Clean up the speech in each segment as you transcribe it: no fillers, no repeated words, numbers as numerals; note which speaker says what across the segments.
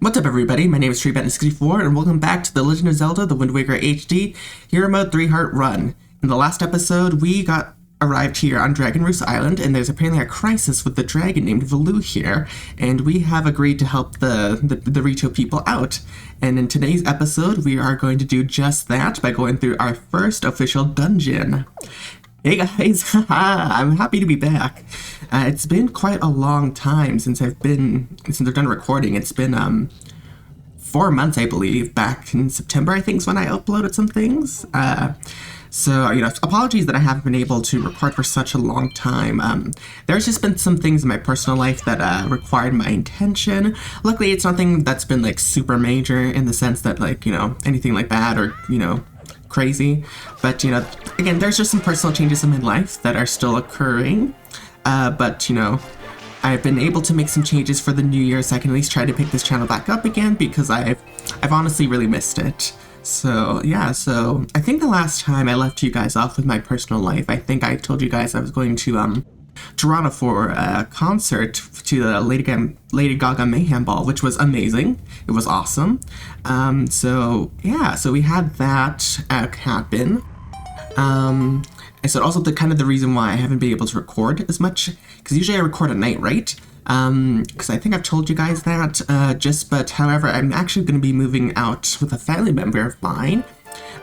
Speaker 1: What's up everybody, my name is TreeBenton64 and welcome back to The Legend of Zelda, The Wind Waker HD, Hero Mode 3-Heart Run. In the last episode, we arrived here on Dragon Roost Island, and there's apparently a crisis with the dragon named Valoo here, and we have agreed to help the Rito people out. And in today's episode, we are going to do just that by going through our first official dungeon. Hey guys, I'm happy to be back. It's been quite a long time since I've done recording. It's been 4 months, I believe. Back in September, I think, is when I uploaded some things. So, apologies that I haven't been able to record for such a long time. There's just been some things in my personal life that required my attention. Luckily, it's nothing that's been, super major in the sense that, anything like that or, crazy. But, again, there's just some personal changes in my life that are still occurring. But, I've been able to make some changes for the new year, so I can at least try to pick this channel back up again, because I've honestly really missed it. So, yeah, so I think the last time I left you guys off with my personal life, I think I told you guys I was going to Toronto for a concert to the Lady Gaga Mayhem Ball, which was amazing. It was awesome. So we had that happen. And so also the reason why I haven't been able to record as much, because usually I record at night, right? Because I think I've told you guys that, but however, I'm actually going to be moving out with a family member of mine,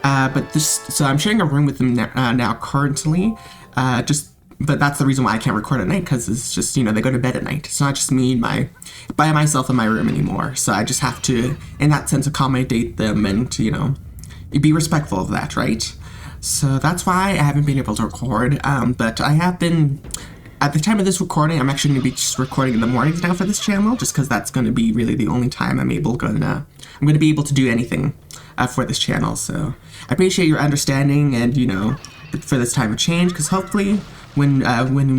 Speaker 1: so I'm sharing a room with them now currently, but that's the reason why I can't record at night, because it's just, they go to bed at night. It's not just me by myself in my room anymore, so I just have to, in that sense, accommodate them and, be respectful of that, right? So that's why I haven't been able to record, but I have been. At the time of this recording, I'm actually going to be just recording in the mornings now for this channel, just because that's going to be really the only time I'm going to be able to do anything for this channel. So I appreciate your understanding and, for this time of change, because hopefully when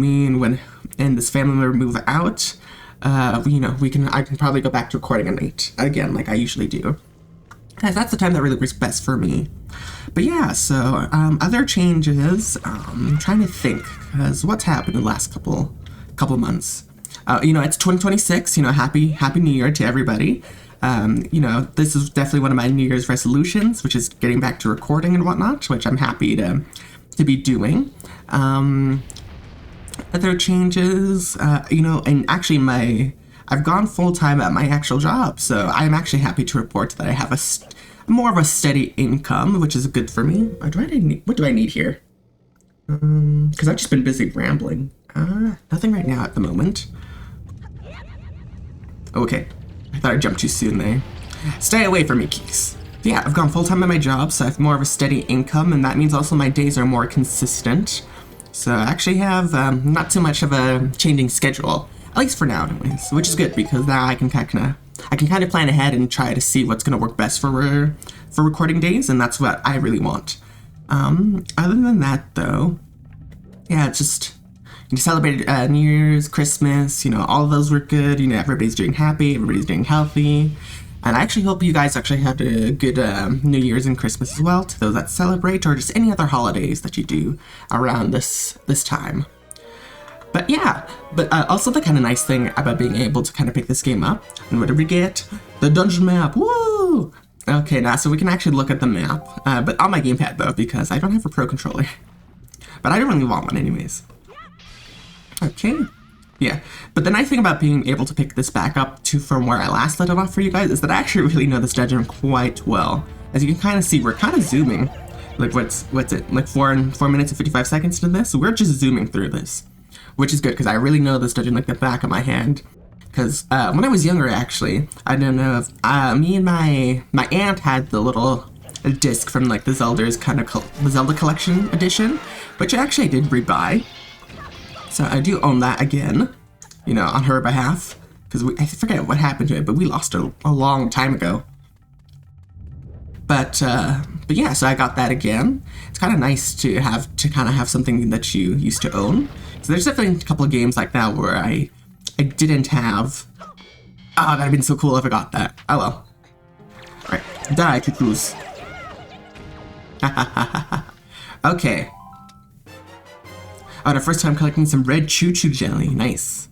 Speaker 1: me and this family member move out, I can probably go back to recording at night again, like I usually do. Guys, that's the time that really works best for me. But yeah, so other changes, I'm trying to think, because what's happened in the last couple months? It's 2026, happy New Year to everybody. This is definitely one of my New Year's resolutions, which is getting back to recording and whatnot, which I'm happy to be doing. Other changes, and actually I've gone full-time at my actual job, so I'm actually happy to report that I have more of a steady income, which is good for me. What do I need here? Because I've just been busy rambling. Nothing right now at the moment. Okay, I thought I jumped too soon there. Stay away from me, Keeks. Yeah, I've gone full-time at my job, so I have more of a steady income, and that means also my days are more consistent. So I actually have not too much of a changing schedule. At least for now, anyways, which is good, because now I can kind of plan ahead and try to see what's going to work best for recording days, and that's what I really want. Other than that, though, yeah, just celebrated New Year's, Christmas, all of those were good. Everybody's doing happy, everybody's doing healthy, and I actually hope you guys actually had a good New Year's and Christmas as well, to those that celebrate, or just any other holidays that you do around this time. But yeah, also the kind of nice thing about being able to kind of pick this game up, and what did we get? The dungeon map, woo! Okay, now so we can actually look at the map, but on my gamepad though, because I don't have a pro controller. But I don't really want one anyways. Okay, yeah. But the nice thing about being able to pick this back up from where I last let it off for you guys is that I actually really know this dungeon quite well. As you can kind of see, we're kind of zooming. Like what's it? Like 4 minutes and 55 seconds to this? So we're just zooming through this. Which is good, because I really know this dungeon like the back of my hand. Because when I was younger, actually, I don't know if me and my aunt had the little disc from like the Zelda Collection edition, which actually I did rebuy. So I do own that again, on her behalf, because I forget what happened to it, but we lost it a long time ago. But yeah, so I got that again. It's kind of nice to kind of have something that you used to own. So there's definitely a couple of games like that where I didn't have. Oh, that'd have been so cool if I got that. Oh well. Alright, die, cuckoos. Okay. Oh, the first time collecting some red choo-choo jelly. Nice.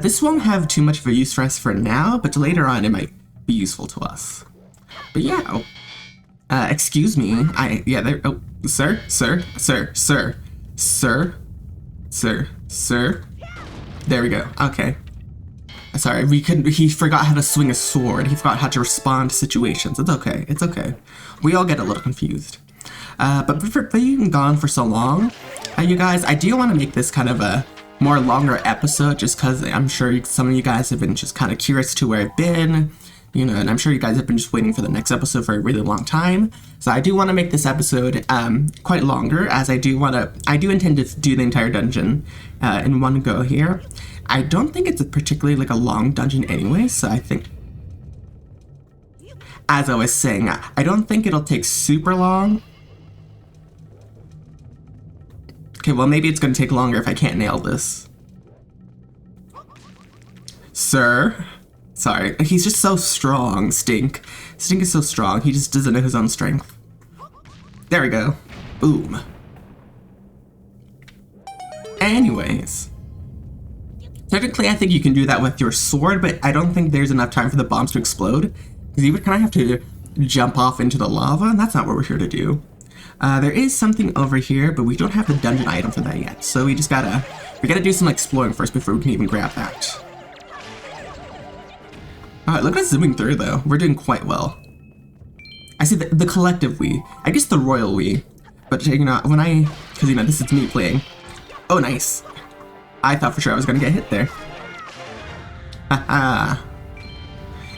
Speaker 1: This won't have too much of a use for us for now, but later on it might be useful to us. But yeah, excuse me, oh, sir. There we go, okay. Sorry, he forgot how to swing a sword. He forgot how to respond to situations. It's okay. We all get a little confused. But for being gone for so long, you guys, I do want to make this kind of a more longer episode, just because I'm sure some of you guys have been just kind of curious to where I've been, you know, and I'm sure you guys have been just waiting for the next episode for a really long time. So I do want to make this episode quite longer, as I do intend to do the entire dungeon in one go here. I don't think it's particularly like a long dungeon anyway, so I think, as I was saying, I don't think it'll take super long. Okay, well maybe it's gonna take longer if I can't nail this. Sir? Sorry, he's just so strong, Stink. Stink is so strong, he just doesn't know his own strength. There we go. Boom. Anyways. Technically, I think you can do that with your sword, but I don't think there's enough time for the bombs to explode. Because you would kind of have to jump off into the lava, and that's not what we're here to do. There is something over here, but we don't have the dungeon item for that yet. So we gotta do some exploring first before we can even grab that. Alright, look at us zooming through though. We're doing quite well. I see the collective we. I guess the royal we. But you know, because you know, this is me playing. Oh, nice. I thought for sure I was gonna get hit there. Haha.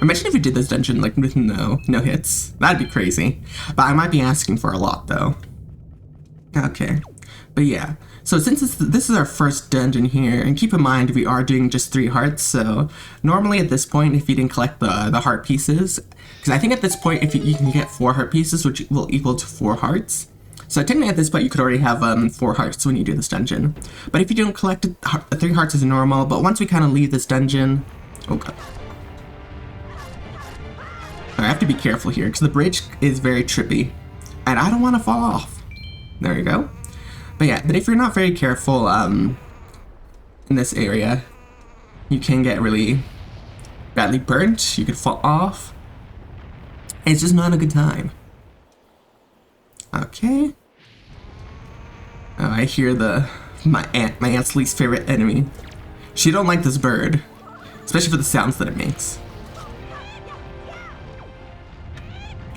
Speaker 1: Imagine if we did this dungeon like with no hits. That'd be crazy. But I might be asking for a lot though. Okay. But yeah. So since this is our first dungeon here, and keep in mind we are doing just 3 hearts, so normally at this point if you didn't collect the heart pieces, because I think at this point if you can get 4 heart pieces, which will equal to 4 hearts. So technically at this point you could already have 4 hearts when you do this dungeon. But if you don't collect it, 3 hearts is normal, but once we kind of leave this dungeon... Oh god. I have to be careful here, because the bridge is very trippy. And I don't want to fall off. There you go. But yeah, but if you're not very careful in this area, you can get really badly burnt, you could fall off. It's just not a good time. Okay. Oh, I hear my aunt's least favorite enemy. She don't like this bird, especially for the sounds that it makes.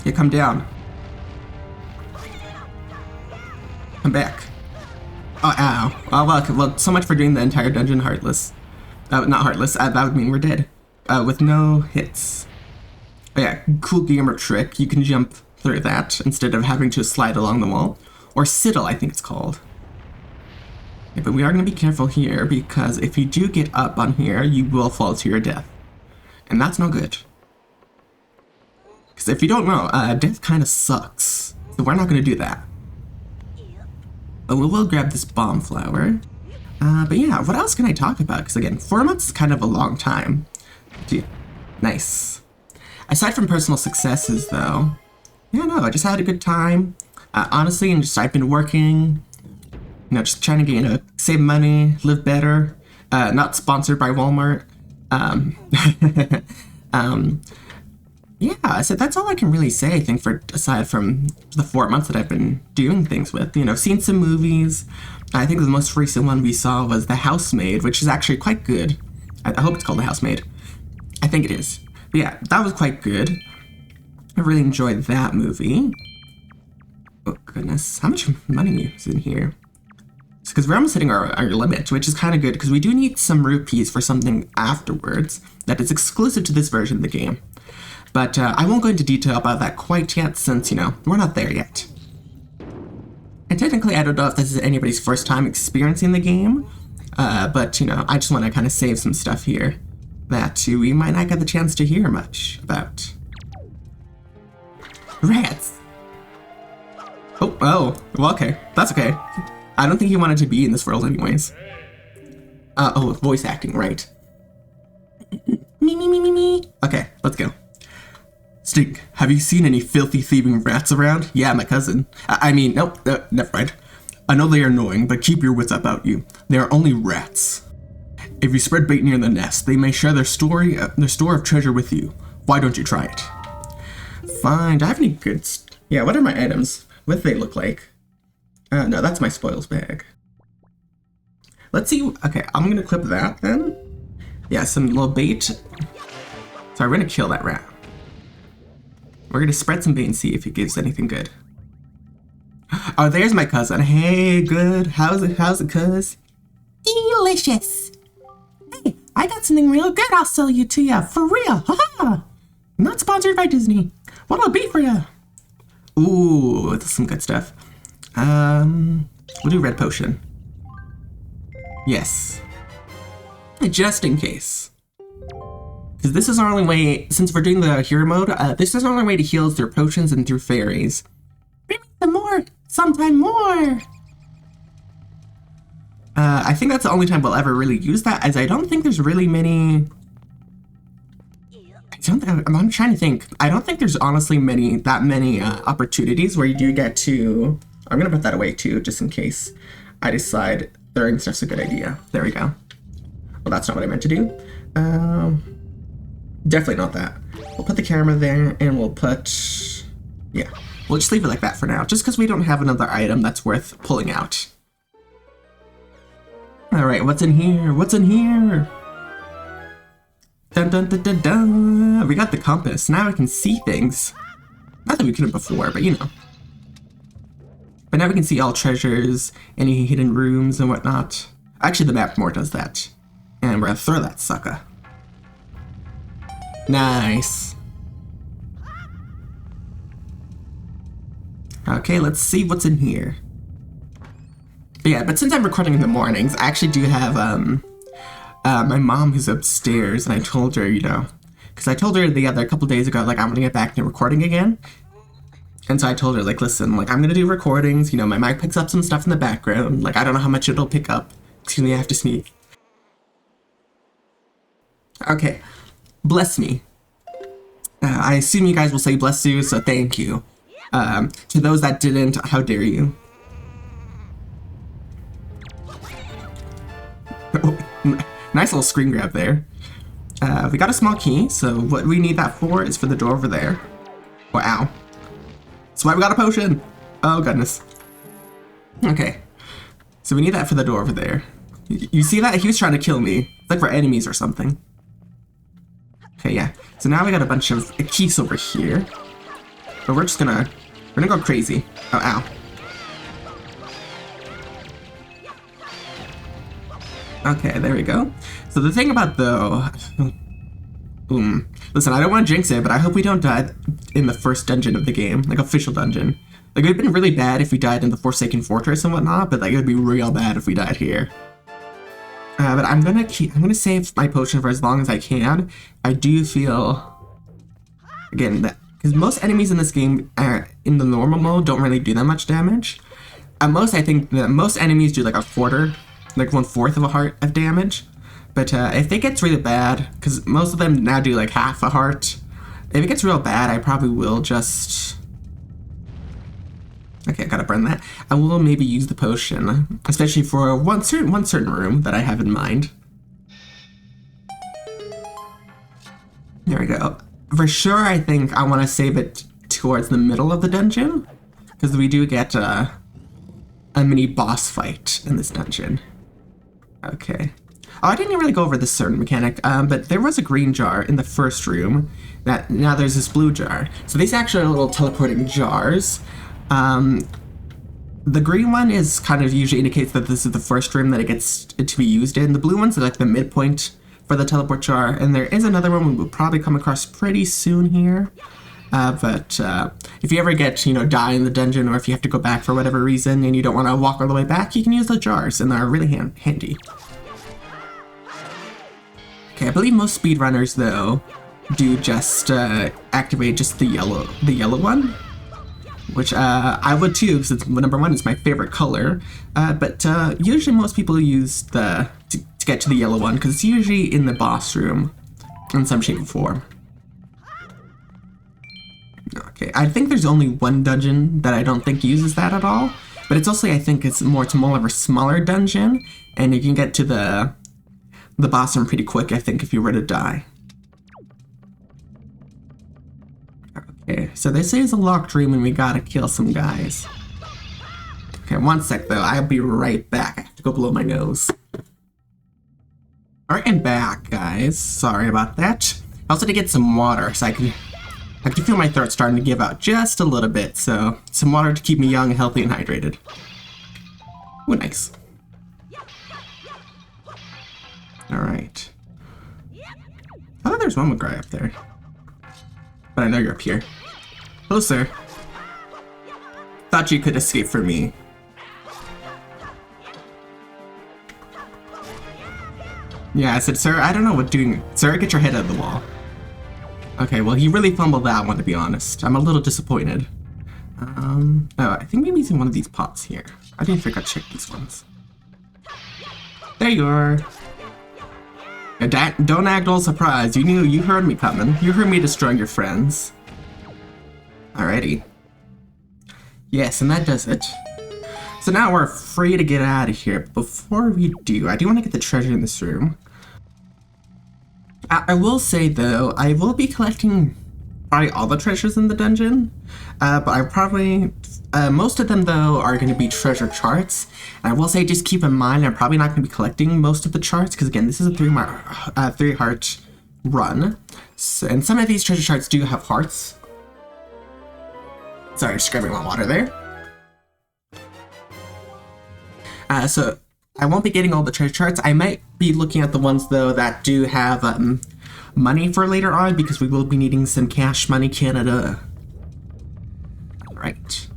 Speaker 1: Yeah, come down. Come back. Oh, ow. Oh, well, so much for doing the entire dungeon heartless. Not heartless, that would mean we're dead. With no hits. Oh yeah, cool gamer trick. You can jump through that instead of having to slide along the wall. Or siddle, I think it's called. Yeah, but we are going to be careful here, because if you do get up on here, you will fall to your death. And that's no good. Because if you don't know, death kind of sucks. So we're not going to do that. But we will grab this bomb flower. But yeah, what else can I talk about? Because again, 4 months is kind of a long time. Gee, nice. Aside from personal successes though, yeah, no, I just had a good time. Honestly, and I've been working, you know, just trying to save money, live better. Not sponsored by Walmart. Yeah, so that's all I can really say, I think, aside from the 4 months that I've been doing things with. You know, seen some movies. I think the most recent one we saw was The Housemaid, which is actually quite good. I hope it's called The Housemaid. I think it is. But yeah, that was quite good. I really enjoyed that movie. Oh, goodness. How much money is in here? Because we're almost hitting our limit, which is kind of good, because we do need some rupees for something afterwards that is exclusive to this version of the game. But I won't go into detail about that quite yet, since, you know, we're not there yet. And technically, I don't know if this is anybody's first time experiencing the game, but, you know, I just want to kind of save some stuff here that we might not get the chance to hear much about. Rats! Oh, well, okay. That's okay. I don't think he wanted to be in this world anyways. Oh, voice acting, right. Me. Okay, let's go. Stink, have you seen any filthy thieving rats around? Yeah, my cousin. Nope, never mind. I know they are annoying, but keep your wits about you. They are only rats. If you spread bait near the nest, they may share their store of treasure with you. Why don't you try it? Fine. Do I have any goods? Yeah, what are my items? What do they look like? No, that's my spoils bag. Let's see. Okay, I'm gonna clip that then. Yeah, some little bait. So we're gonna kill that rat. We're gonna spread some bait and see if it gives anything good. Oh, there's my cousin. Hey, good. How's it, cuz?
Speaker 2: Delicious. Hey, I got something real good I'll sell you to ya, for real. Haha. Not sponsored by Disney. What'll it be for ya?
Speaker 1: Ooh, that's some good stuff. We'll do red potion. Yes. Just in case. Because this is our only way, since we're doing the hero mode, this is our only way to heal through potions and through fairies.
Speaker 2: Bring me some more, sometime more.
Speaker 1: I think that's the only time we'll ever really use that, as I don't think there's really many... I'm trying to think. I don't think there's honestly that many opportunities where you do get to... I'm gonna put that away too, just in case I decide throwing stuff's a good idea. There we go. Well, that's not what I meant to do. Definitely not that. We'll put the camera there, and we'll put... Yeah, we'll just leave it like that for now, just because we don't have another item that's worth pulling out. Alright, what's in here? What's in here? Dun dun dun dun dun! We got the compass. Now we can see things. Not that we couldn't before, but you know. But now we can see all treasures, any hidden rooms and whatnot. Actually, the map more does that. And we're gonna throw that sucker. Nice. Okay, let's see what's in here. But yeah, but since I'm recording in the mornings, I actually do have, my mom who's upstairs, and I told her, you know, because I told her a couple days ago, like, I'm gonna get back to recording again. And so I told her, like, listen, like, I'm gonna do recordings, you know, my mic picks up some stuff in the background, like, I don't know how much it'll pick up. Excuse me, I have to sneeze. Okay, bless me. I assume you guys will say bless you, so thank you. To those that didn't, how dare you? Nice little screen grab there. We got a small key, so what we need that for is for the door over there. Wow. That's why we got a potion. Oh, goodness. Okay. So we need that for the door over there. You see that? He was trying to kill me. It's like for enemies or something. Okay, yeah. So now we got a bunch of keys over here. But we're gonna go crazy. Oh, ow. Okay, there we go. So the thing about listen, I don't want to jinx it, but I hope we don't die in the first dungeon of the game, like official dungeon. Like, it'd been really bad if we died in the Forsaken Fortress and whatnot, but like, it'd be real bad if we died here. But I'm gonna save my potion for as long as I can. I do feel, again, that because most enemies in this game, in the normal mode, don't really do that much damage. At most, I think that most enemies do like a quarter, like 1/4 of a heart of damage. But if it gets really bad, because most of them now do like half a heart, if it gets real bad, I probably will just... Okay, I gotta burn that. I will maybe use the potion, especially for one certain room that I have in mind. There we go. For sure, I think I want to save it towards the middle of the dungeon, because we do get a mini boss fight in this dungeon. Okay. Oh, I didn't really go over this certain mechanic, but there was a green jar in the first room. Now there's this blue jar. So these actually are little teleporting jars. The green one is kind of usually indicates that this is the first room that it gets to be used in. The blue ones are like the midpoint for the teleport jar, and there is another one we will probably come across pretty soon here. But if you ever get, you know, die in the dungeon, or if you have to go back for whatever reason and you don't want to walk all the way back, you can use the jars, and they're really handy. Okay, I believe most speedrunners, though, do just activate just the yellow one, which I would too, because number one, it's my favorite color. But usually most people use to get to the yellow one, because it's usually in the boss room in some shape or form. Okay, I think there's only one dungeon that I don't think uses that at all, but it's also, I think it's more of a smaller dungeon, and you can get to the the boss room pretty quick, I think, if you were to die. Okay, so this is a locked room and we gotta kill some guys. Okay, one sec though, I'll be right back. I have to go blow my nose. Alright, and back, guys. Sorry about that. I also had to get some water, so I can feel my throat starting to give out just a little bit, so some water to keep me young, healthy, and hydrated. Ooh, nice. Alright. Oh, there's one guy up there. But I know you're up here. Hello, sir. Thought you could escape from me. Yeah, I said, sir, I don't know what doing. Sir, get your head out of the wall. Okay, well, he really fumbled that one, to be honest. I'm a little disappointed. Oh, I think maybe he's in one of these pots here. I didn't forget to check these ones. There you are. Don't act all surprised. You heard me coming. You heard me destroying your friends. Alrighty. Yes, and that does it. So now we're free to get out of here. But before we do, I do want to get the treasure in this room. I will say, though, I will be collecting probably all the treasures in the dungeon. But I probably... most of them, though, are going to be treasure charts. And I will say, just keep in mind, I'm probably not going to be collecting most of the charts. Because, again, this is a three-heart run. So, and some of these treasure charts do have hearts. Sorry, just grabbing my water there. So I won't be getting all the treasure charts. I might be looking at the ones, though, that do have money for later on, because we will be needing some cash money, Canada. Alright.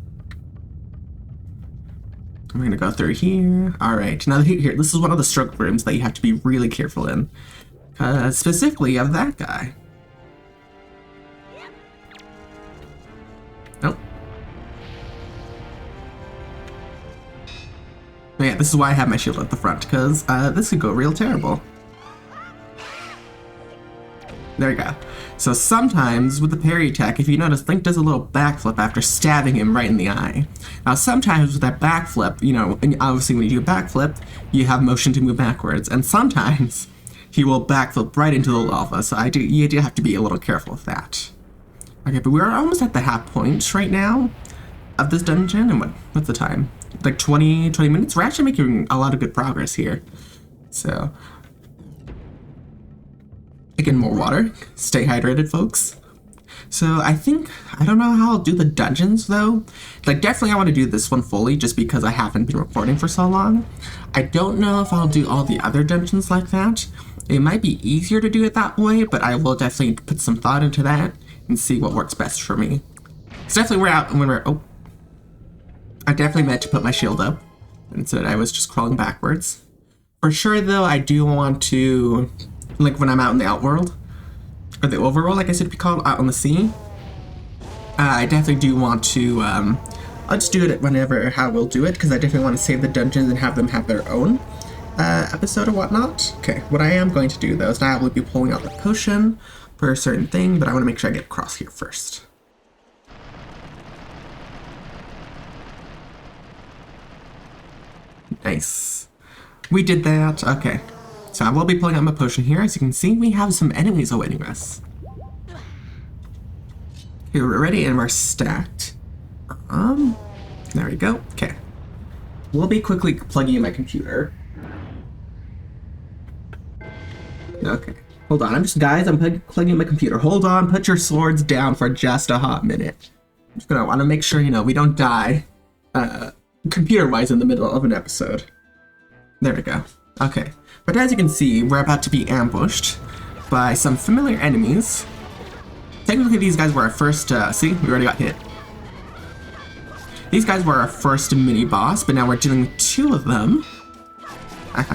Speaker 1: I'm going to go through here. Alright, now here, this is one of the stroke rooms that you have to be really careful in. Specifically of that guy. Nope. But yeah, this is why I have my shield at the front, because this could go real terrible. There you go. So sometimes with the parry attack, if you notice, Link does a little backflip after stabbing him right in the eye. Now sometimes with that backflip, you know, and obviously when you do a backflip, you have motion to move backwards, and sometimes he will backflip right into the lava, so you do have to be a little careful with that. Okay, but we're almost at the half point right now of this dungeon, and what's the time? Like 20 minutes? We're actually making a lot of good progress here. So, again, more water. Stay hydrated, folks. So I don't know how I'll do the dungeons, though. Like, definitely I want to do this one fully, just because I haven't been recording for so long. I don't know if I'll do all the other dungeons like that. It might be easier to do it that way, but I will definitely put some thought into that and see what works best for me. It's definitely I definitely meant to put my shield up, and so I was just crawling backwards. For sure, though, I do want to, like when I'm out in the outworld, or the overworld, I guess it'd be called, out on the sea. I definitely do want to, I'll just do it how we'll do it, because I definitely want to save the dungeons and have them have their own episode or whatnot. Okay, what I am going to do, though, is I will be pulling out the potion for a certain thing, but I want to make sure I get across here first. Nice. We did that. Okay. So I will be pulling out my potion here. As you can see, we have some enemies awaiting us. Okay, we're ready and we're stacked. There we go. Okay. We'll be quickly plugging in my computer. Okay. Hold on. I'm plugging in my computer. Hold on. Put your swords down for just a hot minute. I'm just gonna want to make sure, we don't die. Computer-wise in the middle of an episode. There we go. Okay. But as you can see, we're about to be ambushed by some familiar enemies. Technically, these guys were our first, see? We already got hit. These guys were our first mini-boss, but now we're dealing with two of them.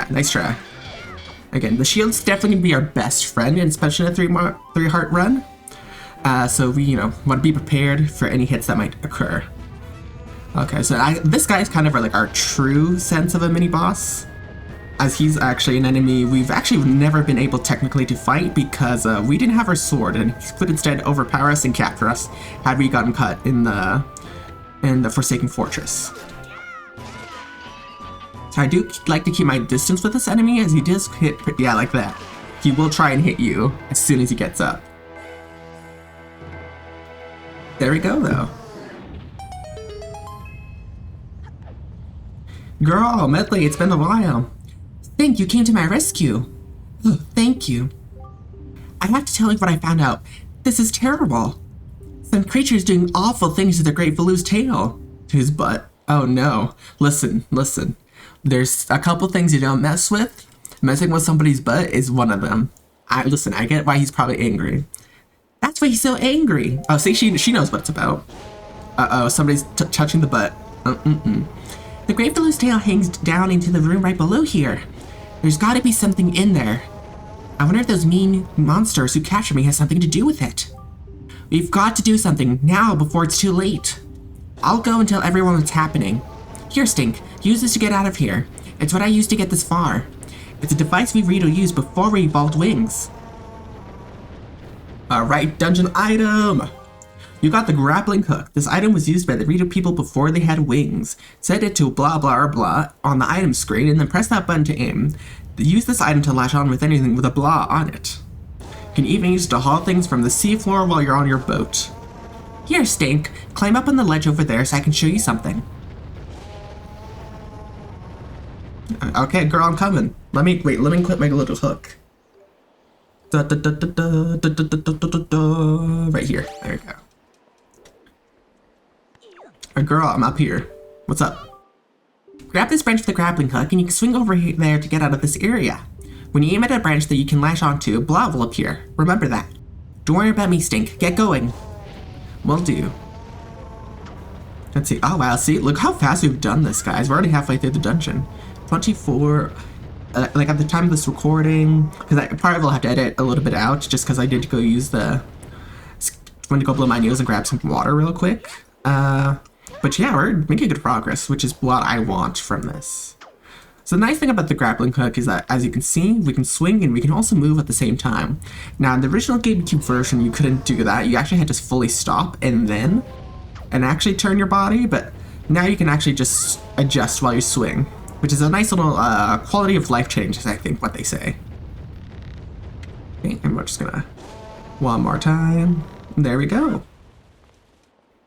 Speaker 1: Nice try. Again, the shield's definitely going to be our best friend, especially in a three-heart run. So we, want to be prepared for any hits that might occur. Okay, so this guy is kind of like our true sense of a mini-boss, as he's actually an enemy we've actually never been able technically to fight because we didn't have our sword, and he could instead overpower us and capture us had we gotten caught in the Forsaken Fortress. So I do like to keep my distance with this enemy, as he does hit, yeah, like that. He will try and hit you as soon as he gets up. There we go, though. Girl, Medley, it's been a while.
Speaker 2: Thank you came to my rescue. Oh, thank you. I have to tell you what I found out. This is terrible. Some creature's doing awful things to the Great Valu's tail.
Speaker 1: To his butt. Oh no. Listen. There's a couple things you don't mess with. Messing with somebody's butt is one of them. I get why he's probably angry.
Speaker 2: That's why he's so angry.
Speaker 1: Oh, see, she knows what it's about. Uh-oh, somebody's touching the butt.
Speaker 2: The Great Valu's tail hangs down into the room right below here. There's gotta be something in there. I wonder if those mean monsters who captured me has something to do with it. We've got to do something now before it's too late. I'll go and tell everyone what's happening. Here, Stink, use this to get out of here. It's what I used to get this far. It's a device we Rito used before we evolved wings.
Speaker 1: Alright, dungeon item! You got the grappling hook. This item was used by the Rito people before they had wings. Set it to blah blah or blah on the item screen and then press that button to aim. Use this item to latch on with anything with a blah on it. You can even use it to haul things from the seafloor while you're on your boat.
Speaker 2: Here, Stink, climb up on the ledge over there so I can show you something.
Speaker 1: Okay, girl, I'm coming. Let me clip my little hook. Right here. There we go. Girl, I'm up here. What's up?
Speaker 2: Grab this branch with the grappling hook and you can swing over there to get out of this area. When you aim at a branch that you can lash onto, blah will appear. Remember that. Don't worry about me, Stink. Get going.
Speaker 1: Will do. Let's see. Oh wow, see, look how fast we've done this, guys. We're already halfway through the dungeon. 24, like at the time of this recording, because I probably will have to edit a little bit out, just because I did go use went to go blow my nose and grab some water real quick. But yeah, we're making good progress, which is what I want from this. So the nice thing about the grappling hook is that, as you can see, we can swing and we can also move at the same time. Now, in the original GameCube version, you couldn't do that. You actually had to fully stop and actually turn your body, but now you can actually just adjust while you swing, which is a nice little quality of life change, is I think what they say. Okay, and we're just gonna, one more time. There we go.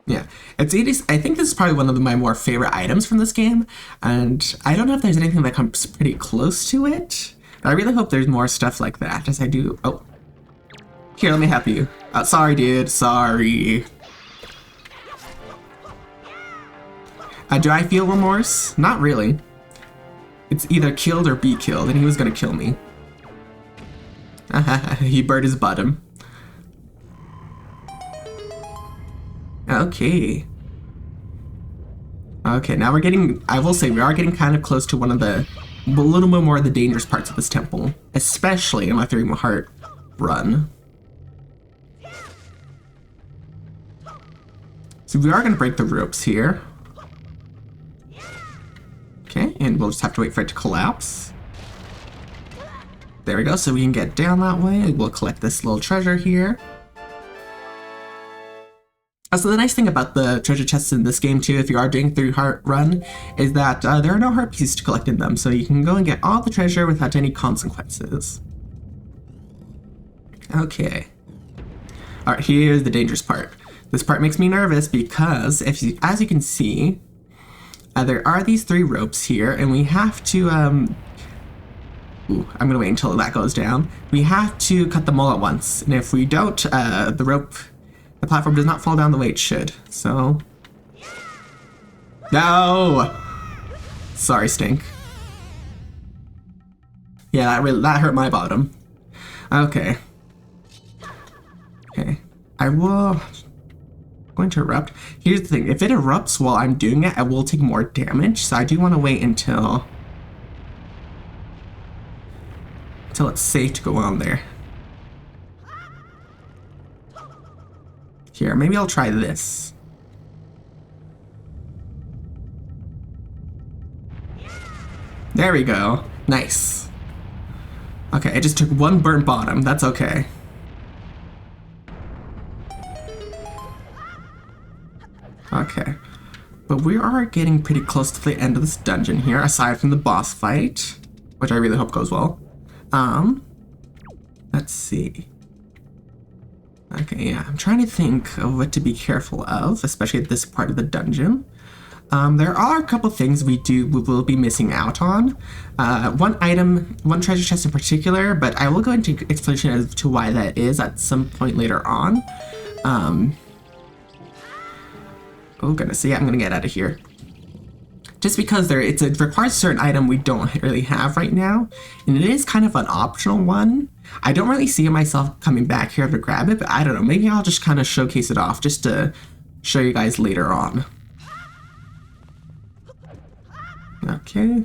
Speaker 1: Yeah, it's 80s. I think this is probably one of my more favorite items from this game, and I don't know if there's anything that comes pretty close to it, but I really hope there's more stuff like that, as I do. Oh, here, let me help you. Sorry, dude, sorry. Do I feel remorse? Not really. It's either killed or be killed, and he was gonna kill me. He burned his bottom. Okay. Okay, now we're getting, I will say, we are getting kind of close to one of the, a little bit more of the dangerous parts of this temple, especially in my 3 heart run. So we are going to break the ropes here. Okay, and we'll just have to wait for it to collapse. There we go, so we can get down that way. We'll collect this little treasure here. So the nice thing about the treasure chests in this game too, if you are doing a 3 heart run, is that there are no heart pieces to collect in them, so you can go and get all the treasure without any consequences. Okay. Alright, here's the dangerous part. This part makes me nervous because, as you can see, there are these 3 ropes here, and we have to, ooh, I'm gonna wait until that goes down. We have to cut them all at once, and if we don't, the platform does not fall down the way it should, so... No! Sorry, Stink. Yeah, that hurt my bottom. Okay. Okay. I will... I'm going to erupt. Here's the thing, if it erupts while I'm doing it, I will take more damage, so I do want to wait until it's safe to go on there. Here, maybe I'll try this. There we go. Nice. Okay, I just took 1 burnt bottom. That's okay. Okay. But we are getting pretty close to the end of this dungeon here, aside from the boss fight, which I really hope goes well. Let's see. Okay, yeah, I'm trying to think of what to be careful of, especially at this part of the dungeon. There are a couple things we will be missing out on. One treasure chest in particular, but I will go into explanation as to why that is at some point later on. Oh goodness, yeah, I'm gonna get out of here. Just because it requires a certain item we don't really have right now, and it is kind of an optional one. I don't really see myself coming back here to grab it, but I don't know, maybe I'll just kind of showcase it off just to show you guys later on. Okay.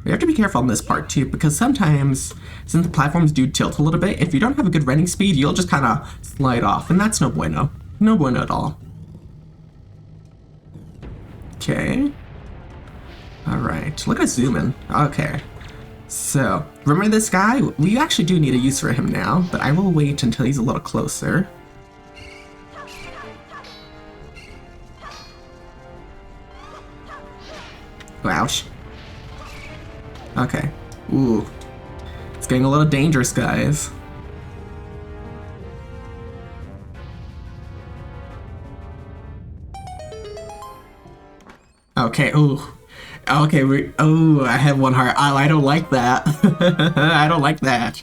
Speaker 1: We have to be careful on this part too, because sometimes, since the platforms do tilt a little bit, if you don't have a good running speed, you'll just kind of slide off, and that's no bueno. No bueno at all. Okay. Alright, look at zoom in. Okay. So, remember this guy? We actually do need a use for him now, but I will wait until he's a little closer. Oh, ouch. Okay. Ooh. It's getting a little dangerous, guys. Okay, ooh. Okay, I have one heart. Oh, I don't like that. I don't like that.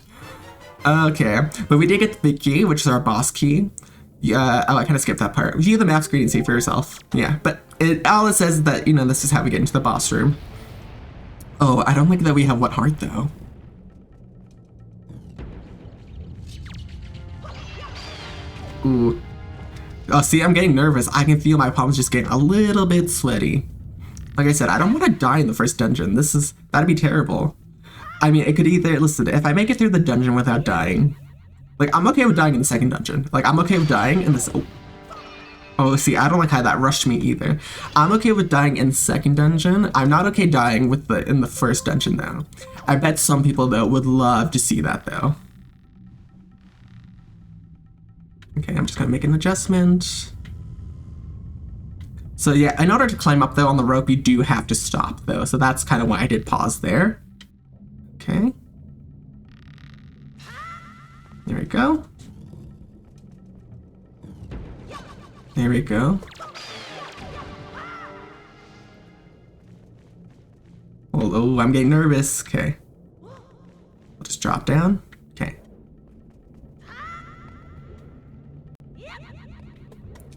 Speaker 1: Okay, but we did get the big key, which is our boss key. Yeah, oh, I kind of skipped that part. View the map screen and see for yourself. Yeah, but all it says is that, you know, this is how we get into the boss room. Oh, I don't like that we have one heart, though. Ooh. Oh, see, I'm getting nervous. I can feel my palms just getting a little bit sweaty. Like I said, I don't want to die in the first dungeon. That'd be terrible. I mean, it could either, listen, if I make it through the dungeon without dying, like, I'm okay with dying in the second dungeon. Like, I'm okay with dying in this, oh, see, I don't like how that rushed me either. I'm okay with dying in the second dungeon. I'm not okay dying in the first dungeon, though. I bet some people, though, would love to see that, though. Okay, I'm just gonna make an adjustment. So yeah, in order to climb up though on the rope, you do have to stop though. So that's kind of why I did pause there. Okay. There we go. There we go. Oh, I'm getting nervous. Okay. I'll just drop down. Okay.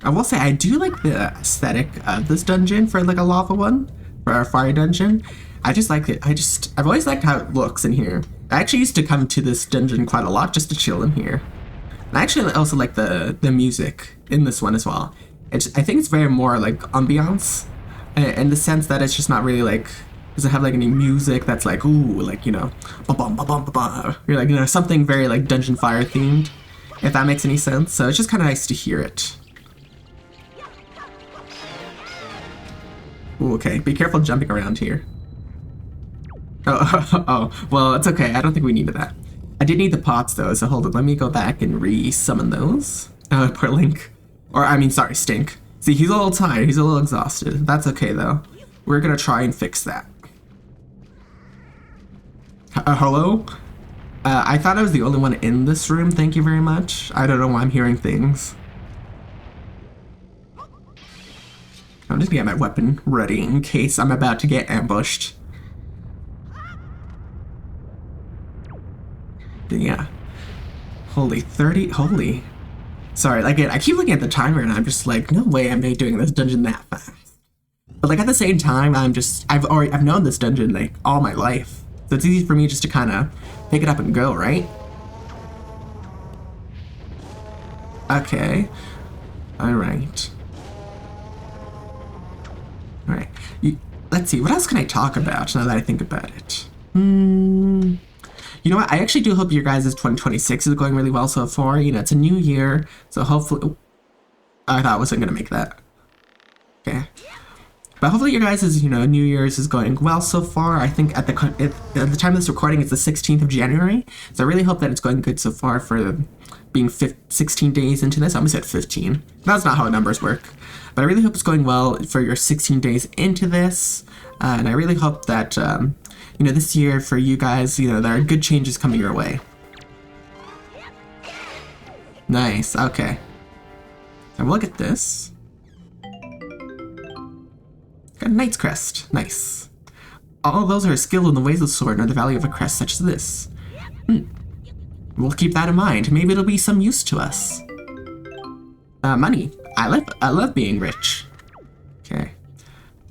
Speaker 1: I will say I do like the aesthetic of this dungeon for like a lava one, for our fire dungeon. I just like it. I've always liked how it looks in here. I actually used to come to this dungeon quite a lot just to chill in here. And I actually also like the music in this one as well. I think it's very more like ambiance, in the sense that it's just not really like, doesn't have like any music that's like, ooh, like, you know, ba-bum, ba-bum, ba-bum. You're like, you know, something very like dungeon fire themed, if that makes any sense. So it's just kind of nice to hear it. Ooh, okay, be careful jumping around here. Oh, well, it's okay. I don't think we needed that. I did need the pots, though, so hold on. Let me go back and re-summon those. Poor Link. Or, I mean, sorry, Stink. See, he's a little tired. He's a little exhausted. That's okay, though. We're gonna try and fix that. Hello? I thought I was the only one in this room. Thank you very much. I don't know why I'm hearing things. I'm just gonna get my weapon ready in case I'm about to get ambushed. Yeah. Holy 30, holy. Sorry, again, I keep looking at the timer and I'm just like, no way I'm doing this dungeon that fast. But like at the same time, I've known this dungeon like all my life. So it's easy for me just to kind of pick it up and go, right? Okay. Alright. Alright. Let's see, what else can I talk about now that I think about it? You know what? I actually do hope your guys' 2026 is going really well so far. You know, it's a new year, so hopefully... Oh, I thought I wasn't going to make that. Okay. But hopefully your guys' New Year's is going well so far. I think at the time of this recording, it's the 16th of January. So I really hope that it's going good so far for being 16 days into this. I almost said 15. That's not how numbers work. But I really hope it's going well for your 16 days into this. And I really hope that, this year for you guys, there are good changes coming your way. Nice, okay. So we'll get this. Got a Knight's Crest. Nice. All those are skilled in the ways of the sword and are the value of a crest such as this. We'll keep that in mind. Maybe it'll be some use to us. Money. I love being rich. Okay.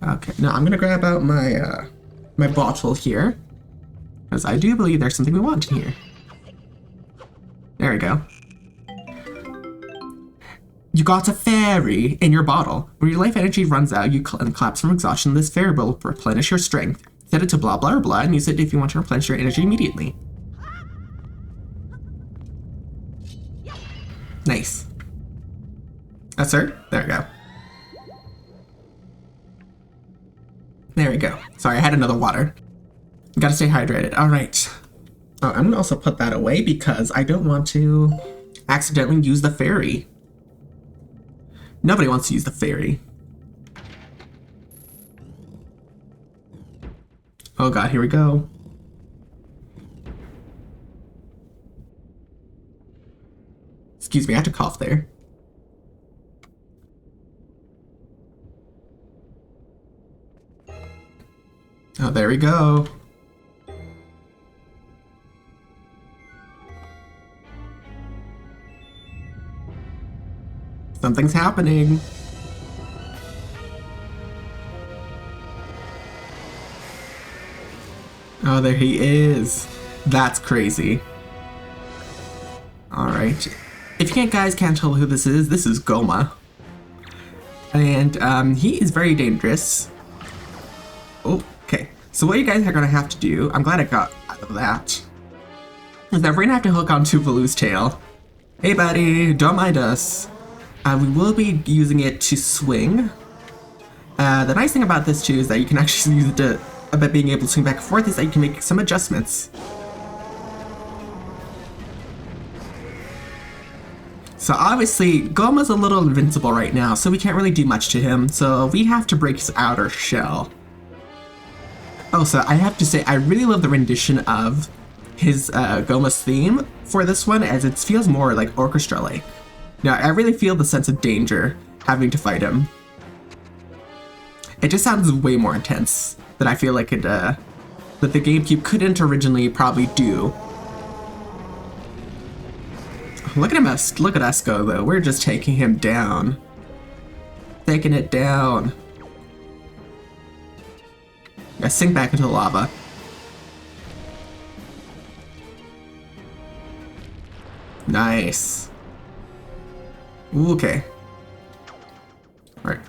Speaker 1: Okay. Now I'm gonna grab out my my bottle here, because I do believe there's something we want in here. There we go. You got a fairy in your bottle. When your life energy runs out, you collapse from exhaustion. This fairy will replenish your strength. Set it to blah blah blah and use it if you want to replenish your energy immediately. Nice. That's her. There we go. There we go. Sorry, I had another water. Gotta stay hydrated. All right. Oh, I'm gonna also put that away because I don't want to accidentally use the fairy. Nobody wants to use the fairy. Oh god, here we go. Excuse me, I had to cough there. Oh, there we go. Something's happening. Oh, there he is. That's crazy. Alright. If you guys can't tell who this is Goma. And he is very dangerous. Oh, okay. So what you guys are gonna have to do, I'm glad I got out of that, is that we're gonna have to hook onto Valu's tail. Hey buddy, don't mind us. We will be using it to swing. The nice thing about this too is that you can actually use it to, about being able to swing back and forth, is that you can make some adjustments. So obviously, Goma's a little invincible right now, so we can't really do much to him, so we have to break his outer shell. Oh, so I have to say, I really love the rendition of his Goma's theme for this one, as it feels more like orchestra-like. Now, I really feel the sense of danger having to fight him. It just sounds way more intense than I feel like it, that the GameCube couldn't originally probably do. Look at him, look at us go though. We're just taking him down. Taking it down. I sink back into the lava. Nice. Okay. Alright.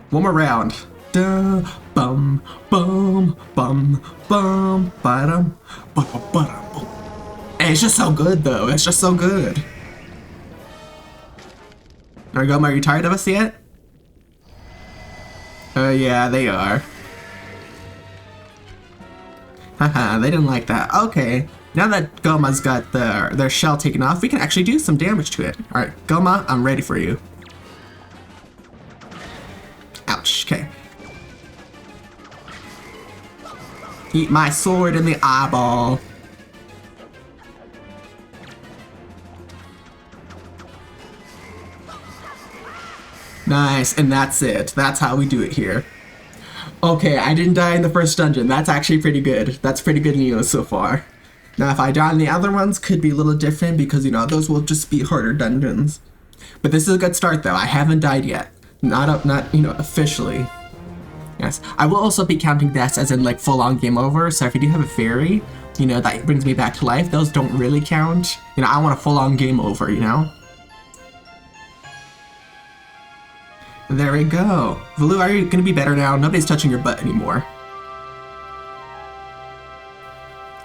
Speaker 1: One more round. Da bum bum bum bum ba-dum ba-ba-ba-dum. Hey, it's just so good though. It's just so good. There we go. Are you tired of us yet? Oh yeah, they are. Haha, they didn't like that. Okay. Now that Goma's got their shell taken off, we can actually do some damage to it. Alright, Goma, I'm ready for you. Ouch, okay. Eat my sword in the eyeball. Nice, and that's it. That's how we do it here. Okay, I didn't die in the first dungeon. That's actually pretty good. That's pretty good news so far. Now, if I die in the other ones, could be a little different because, those will just be harder dungeons. But this is a good start, though. I haven't died yet. Not officially. Yes. I will also be counting deaths as in, like, full-on game over. So if you do have a fairy, that brings me back to life, those don't really count. I want a full-on game over, There we go. Valu, are you gonna be better now? Nobody's touching your butt anymore.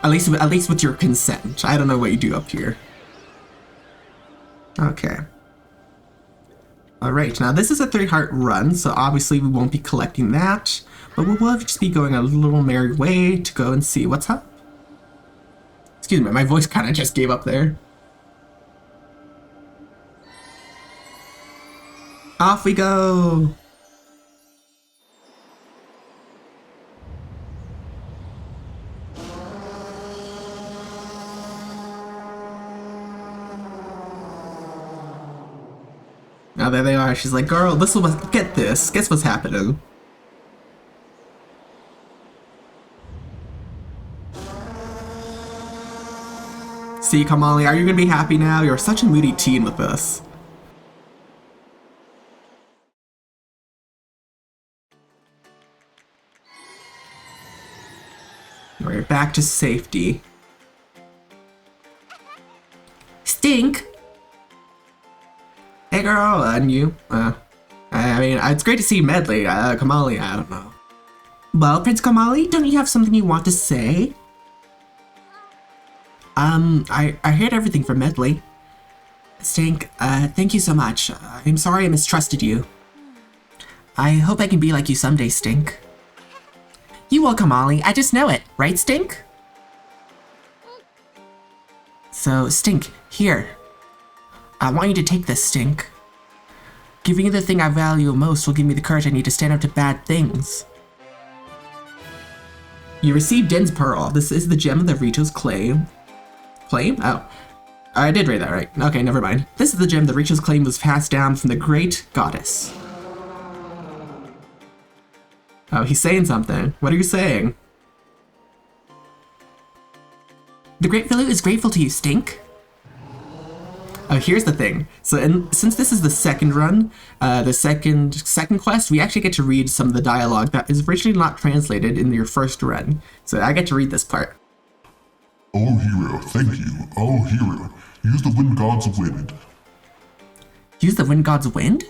Speaker 1: At least with your consent. I don't know what you do up here. Okay. Alright, now this is a 3-heart run, so obviously we won't be collecting that, but we'll just be going a little merry way to go and see what's up. Excuse me, my voice kind of just gave up there. Off we go! Now there they are. She's like, girl, this will get this. Guess what's happening? See, Kamali, are you gonna be happy now? You're such a moody teen with this. We're back to safety.
Speaker 2: Stink!
Speaker 1: Hey girl, and you? I mean, it's great to see Medley. Kamali, I don't know.
Speaker 2: Well, Prince Kamali, don't you have something you want to say?
Speaker 1: I heard everything from Medley.
Speaker 2: Stink, thank you so much. I'm sorry I mistrusted you. I hope I can be like you someday, Stink. You will, Kamali. I just know it. Right, Stink? So, Stink, here. I want you to take this, Stink. Giving you the thing I value most will give me the courage I need to stand up to bad things.
Speaker 1: You received Din's Pearl. This is the gem of the Rito's claim. Claim? Oh. I did read that right. Okay, never mind. This is the gem that Rito's claim was passed down from the great goddess. Oh, he's saying something. What are you saying?
Speaker 2: The Great Villu is grateful to you, Stink.
Speaker 1: Oh, here's the thing. So, since this is the second run, the second quest, we actually get to read some of the dialogue that is originally not translated in your first run. So I get to read this part.
Speaker 3: Oh, hero, thank you. Oh, hero, use the wind god's wind.
Speaker 2: Use the wind god's wind?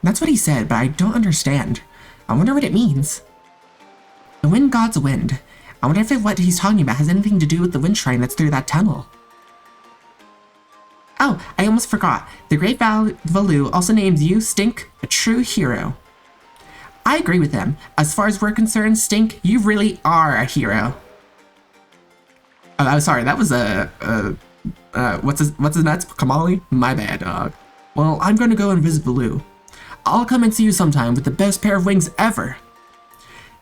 Speaker 2: That's what he said, but I don't understand. I wonder what it means. The wind god's wind. I wonder if what he's talking about has anything to do with the wind shrine that's through that tunnel. Oh, I almost forgot. The Great Villu also names you, Stink, a true hero. I agree with him. As far as we're concerned, Stink, you really are a hero.
Speaker 1: Oh, I'm sorry, that was what's his nuts? Kamali? My bad, dog.
Speaker 2: Well, I'm gonna go and visit Villu. I'll come and see you sometime with the best pair of wings ever.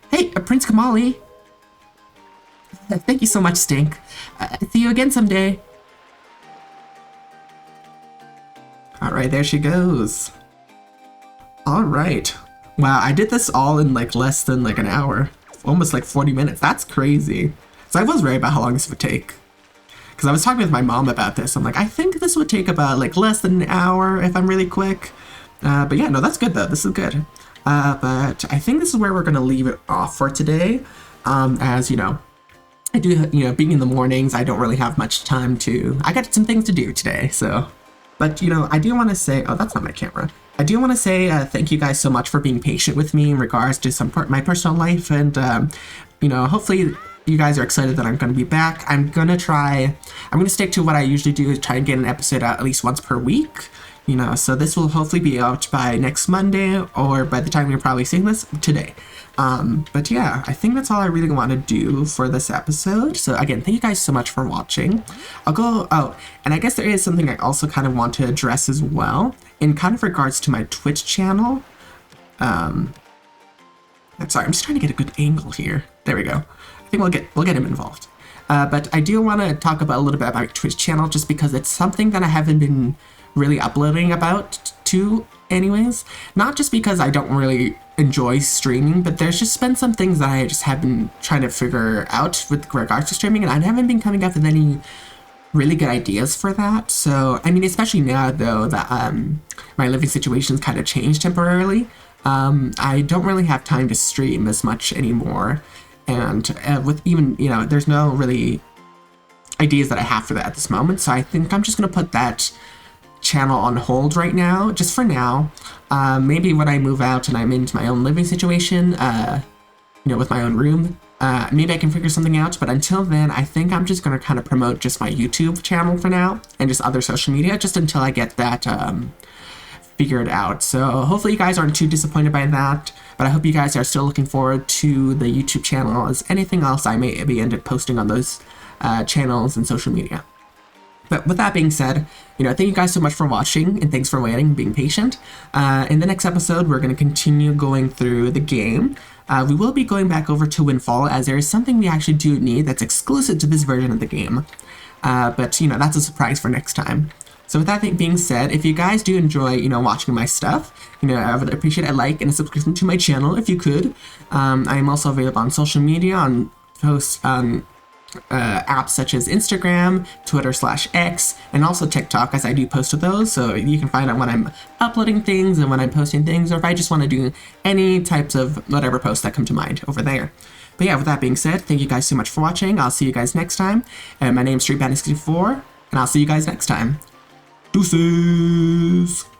Speaker 2: Hey, Prince Kamali. Thank you so much, Stink. See you again someday.
Speaker 1: Alright, there she goes. Alright. Wow, I did this all in like less than like an hour. Almost like 40 minutes. That's crazy. So I was worried about how long this would take. Because I was talking with my mom about this. I'm like, I think this would take about like less than an hour if I'm really quick. But yeah, no, that's good though. This is good. But I think this is where we're going to leave it off for today. As you know, I do, being in the mornings, I don't really have much time to, I got some things to do today, so. But, I do want to say, oh, that's not my camera. I do want to say thank you guys so much for being patient with me in regards to my personal life. And, hopefully you guys are excited that I'm going to be back. I'm going to stick to what I usually do, is try and get an episode out at least once per week. So this will hopefully be out by next Monday, or by the time you're probably seeing this, today. But yeah, I think that's all I really want to do for this episode. So again, thank you guys so much for watching. Oh, and I guess there is something I also kind of want to address as well, in kind of regards to my Twitch channel. I'm sorry, I'm just trying to get a good angle here. There we go. I think we'll get him involved. But I do want to talk about a little bit about my Twitch channel, just because it's something that I haven't been really uploading about to anyways. Not just because I don't really enjoy streaming, but there's just been some things that I just have been trying to figure out with regards to streaming, and I haven't been coming up with any really good ideas for that. So, I mean, especially now though that my living situation's kind of changed temporarily, I don't really have time to stream as much anymore. And with even, there's no really ideas that I have for that at this moment. So I think I'm just going to put that channel on hold right now, just for now. Maybe when I move out and I'm into my own living situation, with my own room, maybe I can figure something out. But until then, I think I'm just going to kind of promote just my YouTube channel for now, and just other social media, just until I get that figure it out. So hopefully you guys aren't too disappointed by that, but I hope you guys are still looking forward to the YouTube channel as anything else I may be end up posting on those channels and social media. But with that being said, thank you guys so much for watching, and thanks for waiting and being patient. In the next episode, we're going to continue going through the game. We will be going back over to Windfall, as there is something we actually do need that's exclusive to this version of the game. But, that's a surprise for next time. So with that being said, if you guys do enjoy, watching my stuff, I would appreciate a like and a subscription to my channel if you could. I am also available on social media, on posts on apps such as Instagram, Twitter/X, and also TikTok, as I do post to those, so you can find out when I'm uploading things and when I'm posting things, or if I just want to do any types of whatever posts that come to mind over there. But yeah, with that being said, thank you guys so much for watching. I'll see you guys next time. And my name is StreetBandit64, and I'll see you guys next time. Deuces!